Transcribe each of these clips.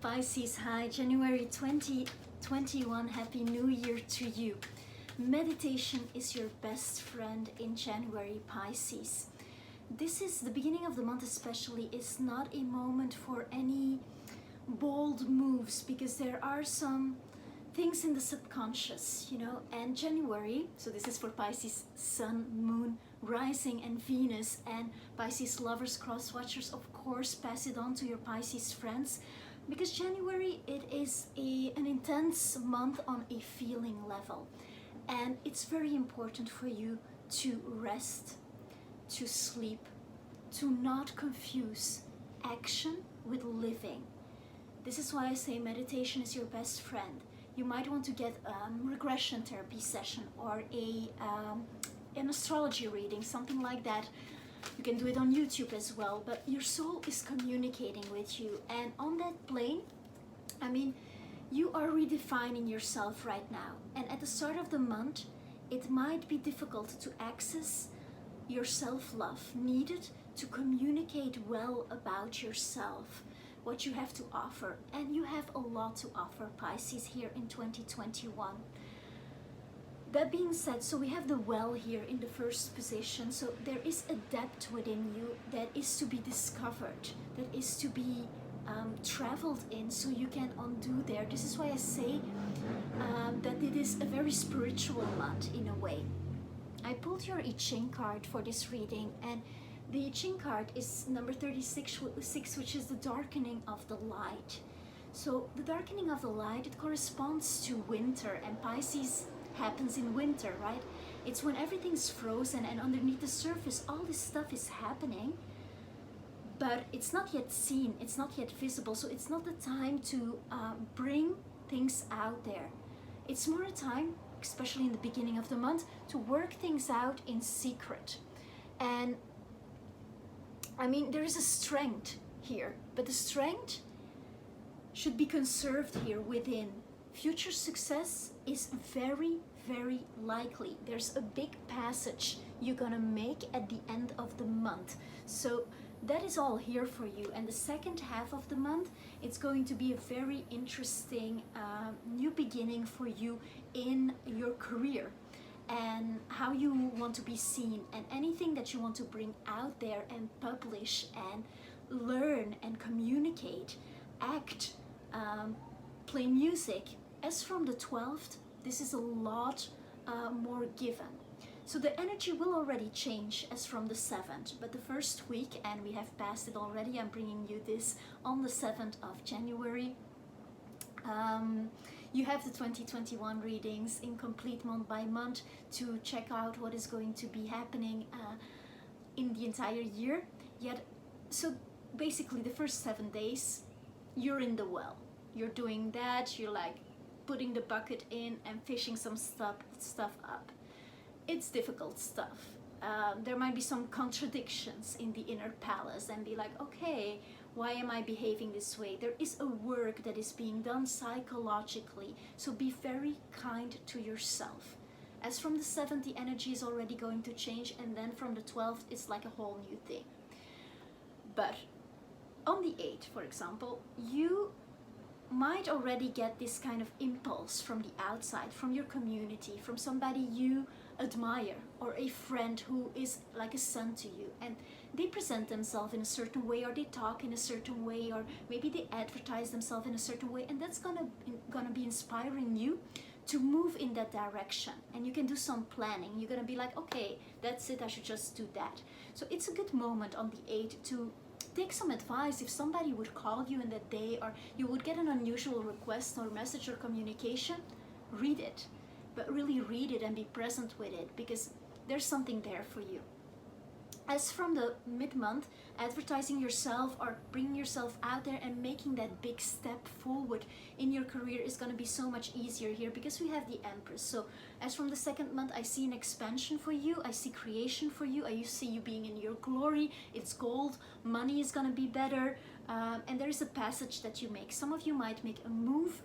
Pisces, hi, January 2021, Happy New Year to you. Meditation is your best friend in January, Pisces. This is the beginning of the month, especially, is not a moment for any bold moves because there are some things in the subconscious, and January, so this is for Pisces Sun, Moon, Rising and Venus, and Pisces lovers, cross watchers, of course, pass it on to your Pisces friends, because January, it is an intense month on a feeling level, and it's very important for you to rest, to sleep, to not confuse action with living. This is why I say meditation is your best friend. You might want to get a regression therapy session or an astrology reading, something like that. You can do it on YouTube as well, but your soul is communicating with you, and on that plane, you are redefining yourself right now, and at the start of the month it might be difficult to access your self-love needed to communicate well about yourself, what you have to offer, and you have a lot to offer, Pisces, here in 2021. That being said, so we have the well here in the first position, so there is a depth within you that is to be discovered, that is to be traveled in, so you can undo there. This is why I say that it is a very spiritual month in a way. I pulled your I Ching card for this reading, and the I Ching card is number 36, which is the darkening of the light. So the darkening of the light, it corresponds to winter, and Pisces happens in winter, right? It's when everything's frozen and underneath the surface all this stuff is happening, but it's not yet seen, it's not yet visible, so it's not the time to bring things out there. It's more a time, especially in the beginning of the month, to work things out in secret. And there is a strength here, but the strength should be conserved here within. Future success is very, very likely. There's a big passage you're gonna make at the end of the month. So that is all here for you. And the second half of the month, it's going to be a very interesting new beginning for you in your career and how you want to be seen, and anything that you want to bring out there and publish and learn and communicate, act, play music. As from the 12th, this is a lot more given. So the energy will already change as from the 7th, but the first week, and we have passed it already, I'm bringing you this on the 7th of January. You have the 2021 readings in complete month by month to check out what is going to be happening in the entire year. So basically the first 7 days, you're in the well. You're doing that, you're like putting the bucket in and fishing some stuff up. It's difficult stuff. There might be some contradictions in the inner palace and be like, okay, why am I behaving this way? There is a work that is being done psychologically, so be very kind to yourself. As from the 7th, the energy is already going to change, and then from the 12th, it's like a whole new thing. But on the 8th, for example, you might already get this kind of impulse from the outside, from your community, from somebody you admire, or a friend who is like a son to you, and they present themselves in a certain way, or they talk in a certain way, or maybe they advertise themselves in a certain way, and that's gonna be inspiring you to move in that direction. And you can do some planning. You're gonna be like, okay, that's it, I should just do that. So it's a good moment on the 8th to take some advice. If somebody would call you in that day, or you would get an unusual request or message or communication, read it, but really read it and be present with it, because there's something there for you. As from the mid-month, advertising yourself or bringing yourself out there and making that big step forward in your career is going to be so much easier here, because we have the Empress. So as from the 2nd month, I see an expansion for you, I see creation for you, I see you being in your glory. It's gold, money is going to be better, and there is a passage that you make. Some of you might make a move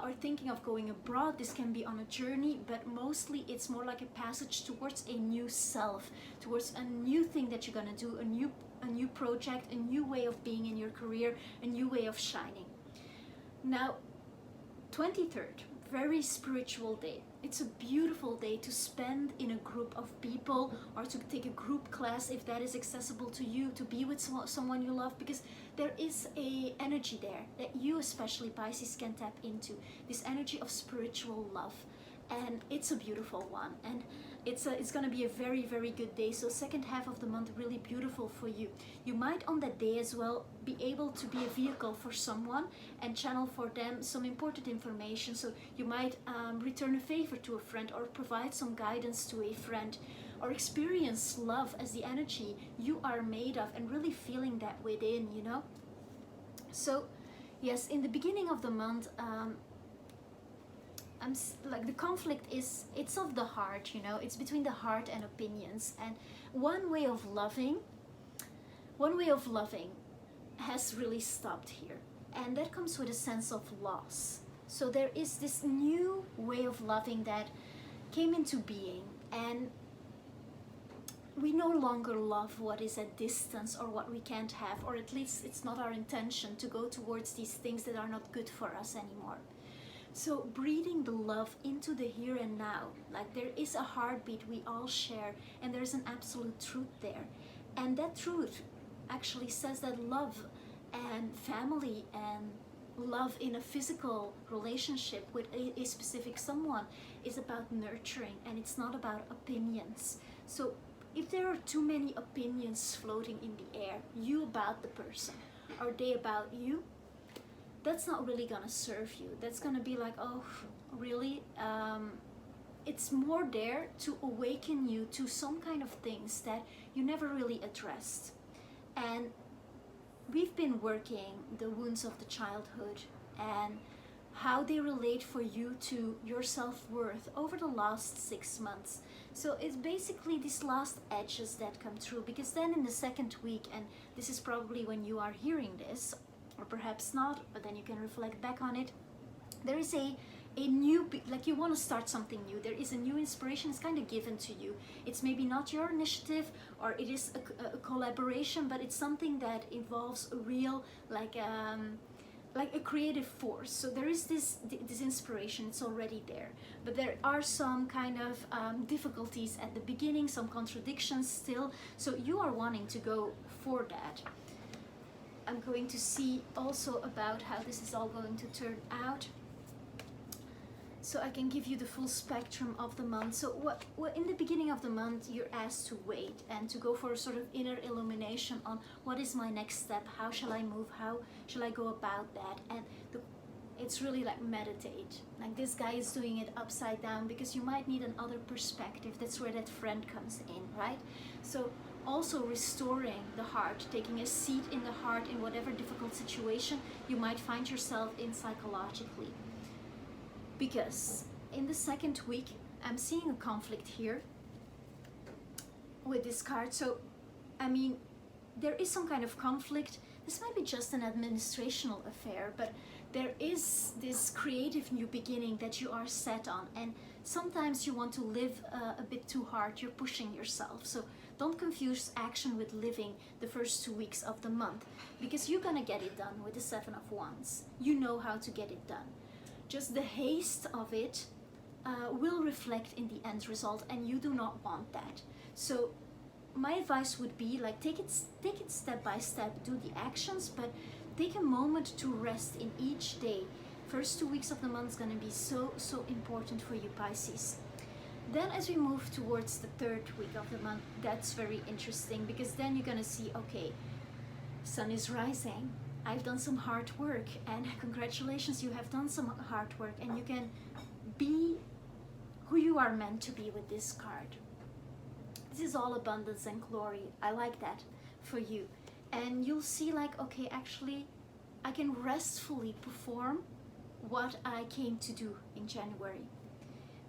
or thinking of going abroad. This can be on a journey, but mostly it's more like a passage towards a new self, towards a new thing that you're gonna do, a new project, a new way of being in your career, a new way of shining. Now, 23rd, very spiritual day. It's a beautiful day to spend in a group of people, or to take a group class if that is accessible to you, to be with someone you love, because there is a energy there that you, especially Pisces, can tap into, this energy of spiritual love. And it's a beautiful one, and it's gonna be a very, very good day. So second half of the month, really beautiful for you. You might on that day as well be able to be a vehicle for someone and channel for them some important information. So you might return a favor to a friend, or provide some guidance to a friend, or experience love as the energy you are made of, and really feeling that within, you know. So yes, in the beginning of the month, like the conflict is, it's of the heart, you know, it's between the heart and opinions. And one way of loving has really stopped here, and that comes with a sense of loss. So there is this new way of loving that came into being, and we no longer love what is at distance or what we can't have, or at least it's not our intention to go towards these things that are not good for us anymore. So breathing the love into the here and now, like there is a heartbeat we all share, and there's an absolute truth there. And that truth actually says that love and family and love in a physical relationship with a specific someone is about nurturing, and it's not about opinions. So if there are too many opinions floating in the air, you about the person or they about you, that's not really gonna serve you. That's gonna be like, oh, really? It's more there to awaken you to some kind of things that you never really addressed. And we've been working the wounds of the childhood and how they relate for you to your self-worth over the last 6 months. So it's basically these last edges that come through, because then in the second week, and this is probably when you are hearing this, or perhaps not, but then you can reflect back on it, there is a new, like you want to start something new, there is a new inspiration, it's kind of given to you. It's maybe not your initiative, or it is a collaboration, but it's something that involves a real, like a creative force. So there is this inspiration, it's already there, but there are some kind of difficulties at the beginning, some contradictions still, so you are wanting to go for that. I'm going to see also about how this is all going to turn out, so I can give you the full spectrum of the month. So what in the beginning of the month, you're asked to wait and to go for a sort of inner illumination on what is my next step, how shall I move, how shall I go about that. And it's really like meditate. Like this guy is doing it upside down, because you might need another perspective. That's where that friend comes in, right? So also restoring the heart, taking a seat in the heart in whatever difficult situation you might find yourself in psychologically. Because in the second week, I'm seeing a conflict here with this card. So, I mean, there is some kind of conflict. This might be just an administrational affair, but there is this creative new beginning that you are set on. And sometimes you want to live a bit too hard. You're pushing yourself. So don't confuse action with living the first 2 weeks of the month, because you're gonna get it done with the 7 of Wands. You know how to get it done. Just the haste of it will reflect in the end result, and you do not want that. So my advice would be, like, take it step by step, do the actions, but take a moment to rest in each day. First 2 weeks of the month is going to be so important for you, Pisces. Then as we move towards the third week of the month, that's very interesting, because then you're going to see, okay, sun is rising. I've done some hard work, and congratulations, you have done some hard work, and you can be who you are meant to be with this card. This is all abundance and glory. I like that for you. And you'll see, like, okay, actually, I can restfully perform what I came to do in January.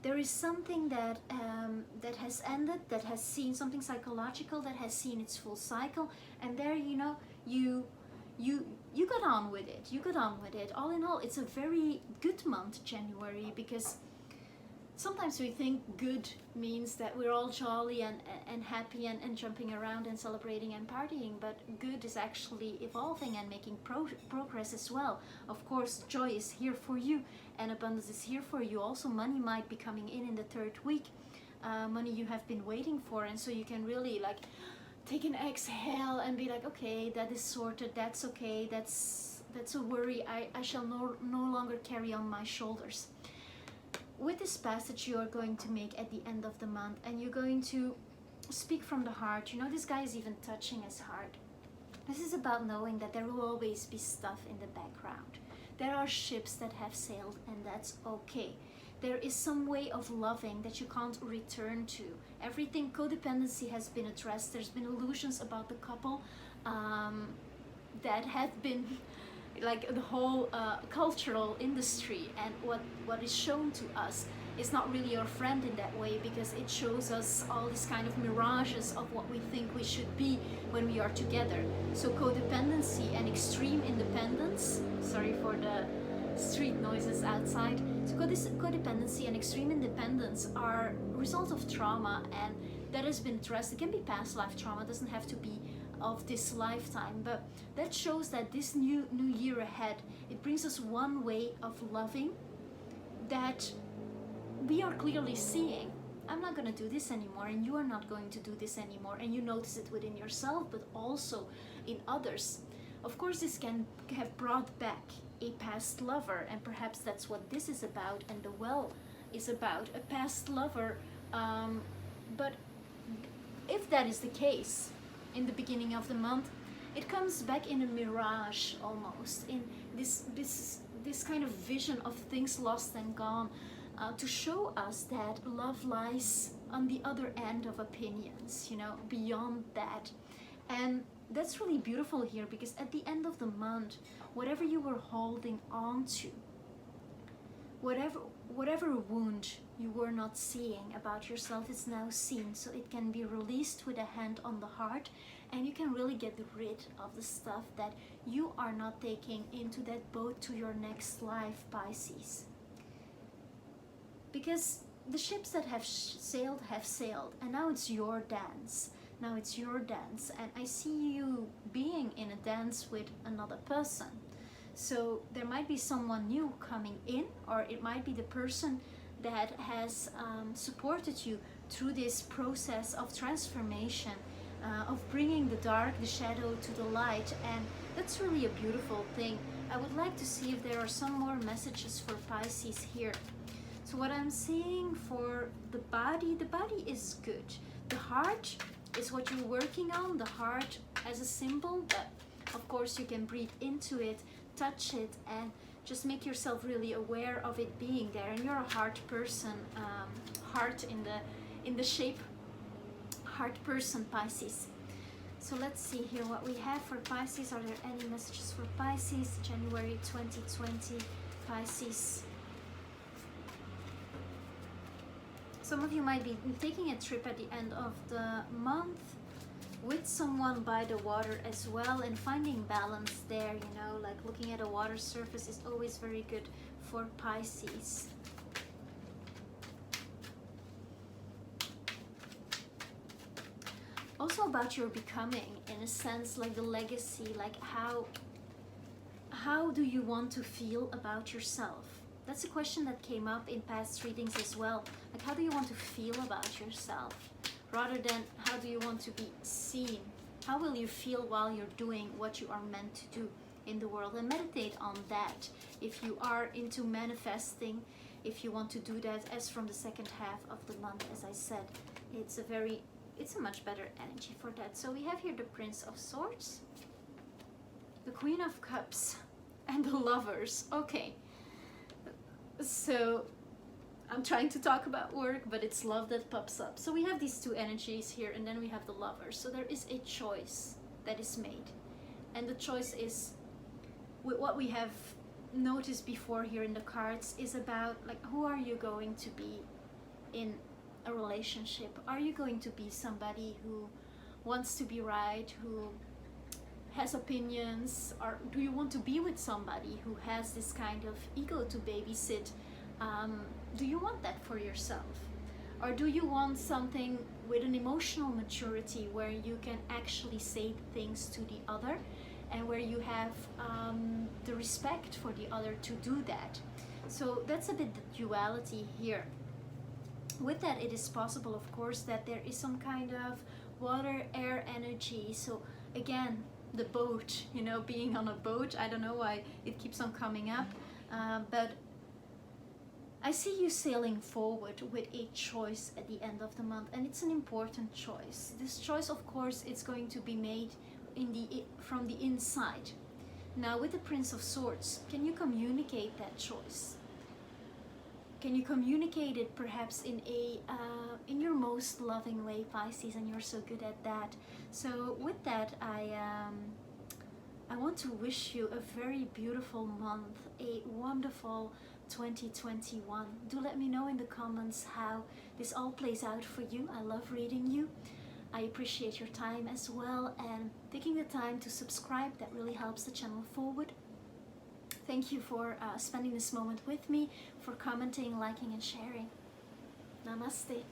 There is something that that has ended, that has seen something psychological, that has seen its full cycle, and there, you know, you got on with it. You got on with it. All in all, it's a very good month, January, because sometimes we think good means that we're all jolly and happy and jumping around and celebrating and partying, but good is actually evolving and making progress as well. Of course, joy is here for you and abundance is here for you. Also, money might be coming in the third week, money you have been waiting for, and so you can really like take an exhale and be like, okay, that is sorted, that's okay, that's a worry I shall no longer carry on my shoulders. With this passage you are going to make at the end of the month, and you're going to speak from the heart. You know, this guy is even touching his heart. This is about knowing that there will always be stuff in the background. There are ships that have sailed, and that's okay. There is some way of loving that you can't return to. Everything, codependency has been addressed. There's been illusions about the couple that have been like the whole cultural industry, and what is shown to us is not really our friend in that way, because it shows us all these kind of mirages of what we think we should be when we are together. So codependency and extreme independence, sorry for the street noises outside. So codependency and extreme independence are results of trauma, and that has been addressed. It can be past life trauma, it doesn't have to be of this lifetime, but that shows that this new year ahead, it brings us one way of loving that we are clearly seeing. I'm not going to do this anymore, and you are not going to do this anymore, and you notice it within yourself but also in others. Of course, this can have brought back a past lover, and perhaps that's what this is about, and the well is about a past lover. But if that is the case, in the beginning of the month, it comes back in a mirage almost, in this kind of vision of things lost and gone, to show us that love lies on the other end of opinions, you know, beyond that. And that's really beautiful here, because at the end of the month, whatever you were holding on to, whatever wound you were not seeing about yourself is now seen, so it can be released with a hand on the heart, and you can really get rid of the stuff that you are not taking into that boat to your next life, Pisces. Because the ships that have sailed, and now it's your dance. Now it's your dance, and I see you being in a dance with another person. So there might be someone new coming in, or it might be the person that has supported you through this process of transformation, of bringing the dark, the shadow to the light, and that's really a beautiful thing. I would like to see if there are some more messages for Pisces here. So what I'm seeing for the body is good. The heart is what you're working on, the heart as a symbol, but of course you can breathe into it, touch it, and just make yourself really aware of it being there. And you're a heart person, heart in the shape heart person, Pisces. So let's see here what we have for Pisces. Are there any messages for Pisces? January 2020, Pisces. Some of you might be taking a trip at the end of the month with someone by the water as well, and finding balance there, you know, like looking at a water surface is always very good for Pisces. Also about your becoming, in a sense, like the legacy, like how do you want to feel about yourself? That's a question that came up in past readings as well. Like, how do you want to feel about yourself? Rather than how do you want to be seen? How will you feel while you're doing what you are meant to do in the world? And meditate on that. If you are into manifesting, if you want to do that as from the second half of the month, as I said, it's a much better energy for that. So we have here the Prince of Swords, the Queen of Cups, and the Lovers. Okay. So I'm trying to talk about work, but it's love that pops up. So we have these two energies here, and then we have the Lovers. So there is a choice that is made. And the choice is, with what we have noticed before here in the cards, is about, like, who are you going to be in a relationship? Are you going to be somebody who wants to be right, who has opinions, or do you want to be with somebody who has this kind of ego to babysit, Do you want that for yourself? Or do you want something with an emotional maturity where you can actually say things to the other, and where you have the respect for the other to do that? So that's a bit the duality here. With that, it is possible, of course, that there is some kind of water air energy. So again, the boat, you know, being on a boat, I don't know why it keeps on coming up, but I see you sailing forward with a choice at the end of the month, and it's an important choice. This choice, of course, it's going to be made from the inside. Now, with the Prince of Swords, can you communicate that choice? Can you communicate it perhaps in your most loving way, Pisces, and you're so good at that. So with that, I want to wish you a very beautiful month, a wonderful 2021. Do let me know in the comments how this all plays out for you. I love reading you. I appreciate your time as well, and taking the time to subscribe. That really helps the channel forward. Thank you for spending this moment with me, for commenting, liking, and sharing. Namaste.